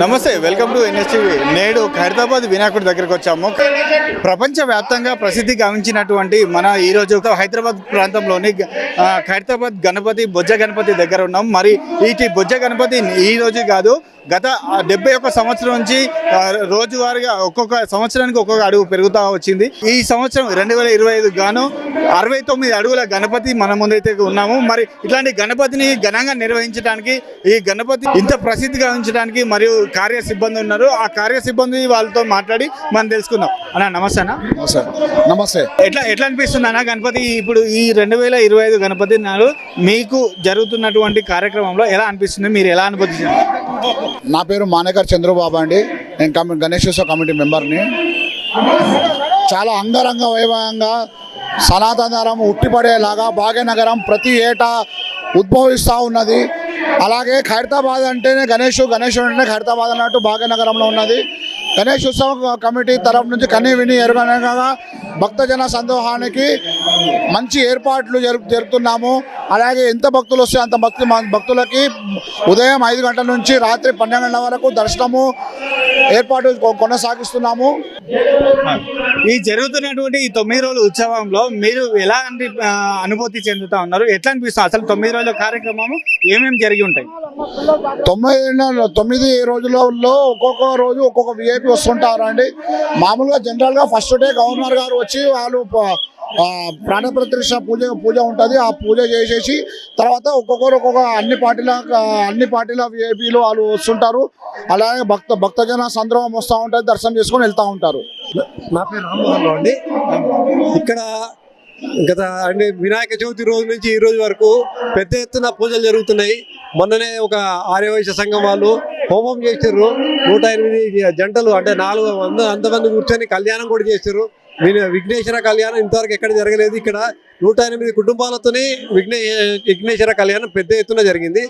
నమస్తే, welcome to NSTV. నేడు ఖైరతాబాద్ వినాయకుడి దగ్గరికి వచ్చాము. ప్రపంచవ్యాప్తంగా ప్రసిద్ధి గావించినటువంటి మన ఈరోజు హైదరాబాద్ ప్రాంతంలోని ఖైరతాబాద్ గణపతి బొజ్జ గణపతి దగ్గర ఉన్నాం. మరి ఈ బొజ్జ గణపతి ఈ రోజు కాదు, గత 71 సంవత్సరం నుంచి రోజువారీగా ఒక్కొక్క సంవత్సరానికి ఒక్కొక్క అడుగు పెరుగుతూ వచ్చింది. ఈ సంవత్సరం 2025 గాను 69 అడుగుల గణపతి మన ముందైతే ఉన్నాము. మరి ఇట్లాంటి గణపతిని ఘనంగా నిర్వహించడానికి, ఈ గణపతి ఇంత ప్రసిద్ధి గావించడానికి మరియు కార్య సిబ్బంది ఉన్నారు. ఆ కార్య సిబ్బంది వాళ్ళతో మాట్లాడి మనం తెలుసుకుందాం. అన్న నమస్తే. అన్న నమస్తే. ఎట్లా అనిపిస్తుంది అన్న గణపతి ఇప్పుడు ఈ 2025 గణపతి నాడు మీకు జరుగుతున్నటువంటి కార్యక్రమంలో ఎలా అనిపిస్తుంది, మీరు ఎలా అనుభూతించారు? నా పేరు మానేకర్ చంద్రబాబు అండి. నేను గణేశోత్సవ కమిటీ మెంబర్ని. చాలా అంగరంగ వైభవంగా సనాతన ధర్మం ఉట్టిపడేలాగా భాగ్యనగరం ప్రతి ఏటా ఉద్భవిస్తూ ఉన్నది. అలాగే ఖైరతాబాద్ అంటేనే గణేశుడు అంటే ఖైరతాబాద్ అన్నట్టు భాగ్యనగరంలో ఉన్నది. గణేశోత్సవ కమిటీ తరఫు నుంచి కన్నీ విని ఎరుగనగా భక్తజన సందోహానికి మంచి ఏర్పాట్లు జరుపుతున్నాము. అలాగే ఎంత భక్తులు వస్తే అంత భక్తులకి ఉదయం 5 గంటల నుంచి రాత్రి 12 గంటల వరకు దర్శనము ఏర్పాటు కొనసాగిస్తున్నాము. ఈ జరుగుతున్నటువంటి ఈ 9 రోజుల ఉత్సవంలో మీరు ఎలా అనుభూతి చెందుతా ఉన్నారు? ఎట్లా అనిపిస్తుంది అసలు 9 రోజుల కార్యక్రమం ఏమేమి జరిగి ఉంటాయి? 9 రోజులలో ఒక్కొక్క రోజు ఒక్కొక్క విఐపి వస్తుంటారు అండి. మామూలుగా జనరల్గా ఫస్ట్ డే గవర్నర్ గారు వచ్చి వాళ్ళు ప్రాణప్రతిష్ఠ పూజ ఉంటుంది. ఆ పూజ చేసేసి తర్వాత ఒక్కొక్కరు అన్ని పార్టీల విఐపీలు వాళ్ళు వస్తుంటారు. అలాగే భక్తజన సంద్రమం వస్తూ ఉంటుంది, దర్శనం చేసుకొని వెళ్తూ ఉంటారు. నా పేరు రామ్మోహన్ రావు అండి. ఇక్కడ గత వినాయక చవితి రోజు నుంచి ఈ రోజు వరకు పెద్ద ఎత్తున పూజలు జరుగుతున్నాయి. మొన్ననే ఒక ఆర్యవైశ్య సంఘం వాళ్ళు హోమం చేసారు. 108 జంటలు అంటే 400 అంతమంది కూర్చొని కళ్యాణం కూడా చేశారు. విఘ్నేశ్వర కళ్యాణం ఇంతవరకు ఎక్కడ జరగలేదు. ఇక్కడ 108 కుటుంబాలతోనే విఘ్నేశ్వర కళ్యాణం పెద్ద ఎత్తున జరిగింది.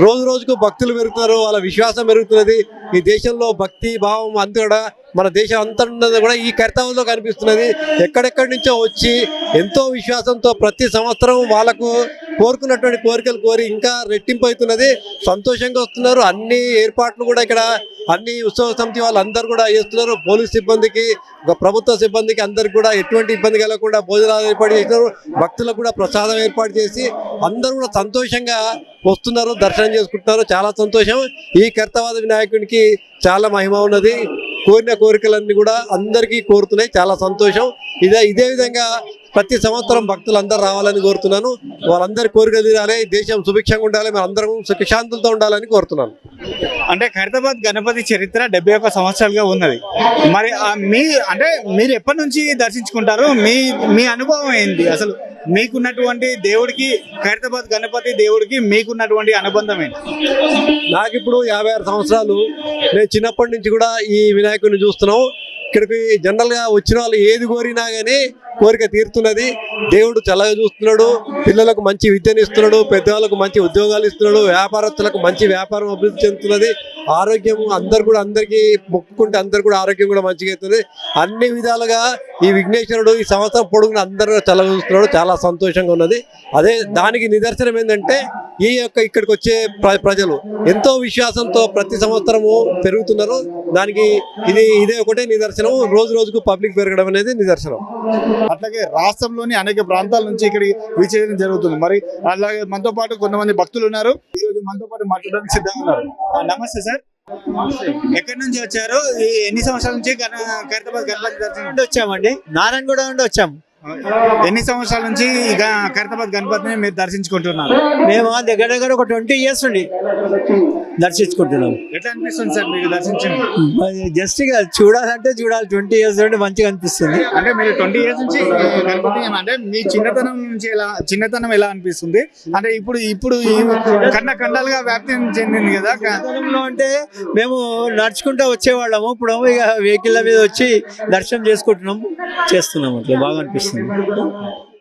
రోజు రోజుకు భక్తులు పెరుగుతున్నారు, వాళ్ళ విశ్వాసం పెరుగుతున్నది. ఈ దేశంలో భక్తి భావం అంతా కూడా మన దేశం అంతా ఉన్నది కూడా ఈ ఖైరతాబాద్లో కనిపిస్తున్నది. ఎక్కడెక్కడి నుంచో వచ్చి ఎంతో విశ్వాసంతో ప్రతి సంవత్సరం వాళ్ళకు కోరుకున్నటువంటి కోరికలు కోరి ఇంకా రెట్టింపు అవుతున్నది. సంతోషంగా వస్తున్నారు. అన్ని ఏర్పాట్లు కూడా ఇక్కడ అన్ని ఉత్సవ సమితి వాళ్ళందరూ కూడా చేస్తున్నారు. పోలీస్ సిబ్బందికి, ప్రభుత్వ సిబ్బందికి అందరికి కూడా ఎటువంటి ఇబ్బంది కలగకుండా భోజనాలు ఏర్పాటు చేస్తున్నారు. భక్తులకు కూడా ప్రసాదం ఏర్పాటు చేసి అందరూ కూడా సంతోషంగా వస్తున్నారు, దర్శనం చేసుకుంటున్నారు. చాలా సంతోషం. ఈ ఖైరతాబాద్ వినాయకునికి చాలా మహిమ ఉన్నది. కోరిన కోరికలన్నీ కూడా అందరికీ కోరుతున్నాయి. చాలా సంతోషం. ఇదే విధంగా ప్రతి సంవత్సరం భక్తులు అందరూ రావాలని కోరుతున్నాను. వాళ్ళందరి కోరికలు తీరాలి, దేశం సుభిక్షంగా ఉండాలి, మన అందరం సుఖశాంతులతో ఉండాలని కోరుతున్నాను. అంటే ఖైరతాబాద్ గణపతి చరిత్ర 71 సంవత్సరాలుగా ఉన్నది. మరి మీరు ఎప్పటి నుంచి దర్శించుకుంటారు? మీ అనుభవం ఏంటి? అసలు మీకున్నటువంటి దేవుడికి, ఖైరతాబాద్ గణపతి దేవుడికి మీకున్నటువంటి అనుబంధం ఏంటి? నాకు ఇప్పుడు 56 సంవత్సరాలు. నేను చిన్నప్పటి నుంచి కూడా ఈ వినాయకుడిని చూస్తున్నాం. ఇక్కడికి జనరల్గా వచ్చిన వాళ్ళు ఏది కోరినా కానీ కోరిక తీరుతున్నది. దేవుడు చల్లగా చూస్తున్నాడు, పిల్లలకు మంచి విద్యను ఇస్తున్నాడు, పెద్దవాళ్ళకు మంచి ఉద్యోగాలు ఇస్తున్నాడు, వ్యాపారస్తులకు మంచి వ్యాపారం అభివృద్ధి చెందుతున్నది. ఆరోగ్యం అందరికీ మొక్కుకుంటే అందరు కూడా ఆరోగ్యం కూడా మంచిగా అవుతుంది. అన్ని విధాలుగా ఈ విఘ్నేశ్వరుడు ఈ సంవత్సరం పొడుగున అందరూ చల్లగా చూస్తున్నాడు. చాలా సంతోషంగా ఉన్నది. అదే దానికి నిదర్శనం ఏంటంటే ఇక్కడికి వచ్చే ప్రజలు ఎంతో విశ్వాసంతో ప్రతి సంవత్సరము పెరుగుతున్నారు. దానికి ఇదే ఒకటే నిదర్శనం. రోజు రోజుకు పబ్లిక్ పెరగడం అనేది నిదర్శనం. అట్లాగే రాష్ట్రంలోని అనేక ప్రాంతాల నుంచి ఇక్కడికి విచ్చేయడం జరుగుతుంది. మరి అలాగే మనతో పాటు కొంతమంది భక్తులు ఉన్నారు. ఈ రోజు మనతో పాటు మాట్లాడడానికి సిద్ధంగా ఉన్నారు. నమస్తే సార్, ఎక్కడి నుంచి వచ్చారు? ఎన్ని సంవత్సరాల నుంచి ఖైరతాబాద్ గణపతి దర్శనం వచ్చామండి? నారాయణగూడ నుండి వచ్చాము. ఎన్ని సంవత్సరాల నుంచి ఖైరతాబాద్ గణపతిని మీరు దర్శించుకుంటున్నారు? మేము దగ్గర దగ్గర ఒక 20 years నుండి దర్శించుకుంటున్నాం. ఎట్లా అనిపిస్తుంది సార్ మీకు దర్శించండి? జస్ట్ ఇక చూడాలి 20 years నుండి మంచిగా అనిపిస్తుంది. అంటే మీరు 20 years నుంచి గణపతి అంటే మీ చిన్నతనం ఎలా అనిపిస్తుంది? అంటే ఇప్పుడు ఖండాలుగా వ్యాప్తి చెందింది కదా. అంటే మేము నడుచుకుంటూ వచ్చేవాళ్ళము. ఇప్పుడు ఇక వెహికల్ మీద వచ్చి దర్శనం చేస్తున్నాం. అట్లా బాగా అనిపిస్తుంది.